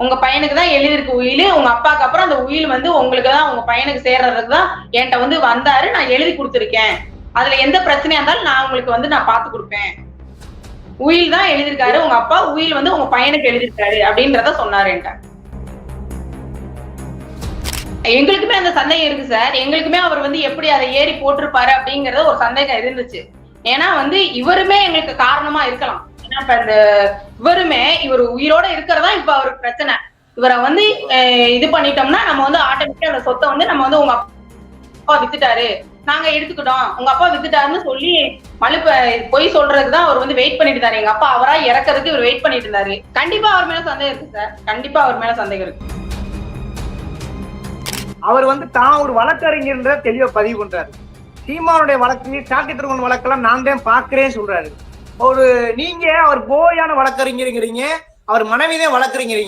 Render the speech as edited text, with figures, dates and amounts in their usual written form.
உங்க பையனுக்கு தான் எழுதிருக்கு உயில், உங்க அப்பாவுக்கு அப்புறம் அந்த உயில் வந்து உங்களுக்கு தான் உங்க பையனுக்கு சேர்றதுக்கு தான் என்கிட்ட வந்து வந்தாரு, நான் எழுதி கொடுத்துருக்கேன். அதுல எந்த பிரச்சனையா இருந்தாலும் நான் உங்களுக்கு வந்து நான் பார்த்து கொடுப்பேன். உயில் தான் எழுதியிருக்காரு உங்க அப்பா, உயில் வந்து உங்க பையனுக்கு எழுதியிருக்காரு அப்படின்றத சொன்னாரு என்கிட்ட. எங்களுக்குமே அந்த சந்தேகம் இருக்கு சார். எங்களுக்குமே அவர் வந்து எப்படி அதை ஏறி போட்டிருப்பாரு அப்படிங்கறது ஒரு சந்தேகம் இருந்துச்சு. ஏன்னா வந்து இவருமே எங்களுக்கு காரணமா இருக்கலாம். ஏன்னா இப்ப இந்த இவர் உயிரோட இருக்கிறதா இப்ப அவருக்கு பிரச்சனை. இவரை வந்து இது பண்ணிட்டோம்னா நம்ம வந்து ஆட்டோமேட்டிக்கா அந்த சொத்தை வந்து நம்ம வந்து உங்க அப்பா வித்துட்டாரு, நாங்க எடுத்துக்கிட்டோம், உங்க அப்பா வித்துட்டாருன்னு சொல்லி பொய் சொல்றதுக்குதான் அவர் வந்து வெயிட் பண்ணிட்டு இருந்தாரு. எங்க அப்பா அவரா இறக்கிறதுக்கு இவர் வெயிட் பண்ணிட்டு இருந்தாரு. கண்டிப்பா அவர் மேல சந்தேகம் இருக்கு சார். கண்டிப்பா அவர் மேல சந்தேகம் இருக்கு. அவர் வந்து தான் ஒரு வழக்கறிஞர்ன்ற தெளிவா பதிவு பண்றாரு. சீமானுடைய வழக்கு, சாக்கி திருமண வழக்கெல்லாம் நான் தான் பாக்குறேன்னு சொல்றாரு. நீங்க அவர் போயான வழக்கறிஞருங்கிறீங்க, அவர் மனைவிதான் வழக்கறிஞர்.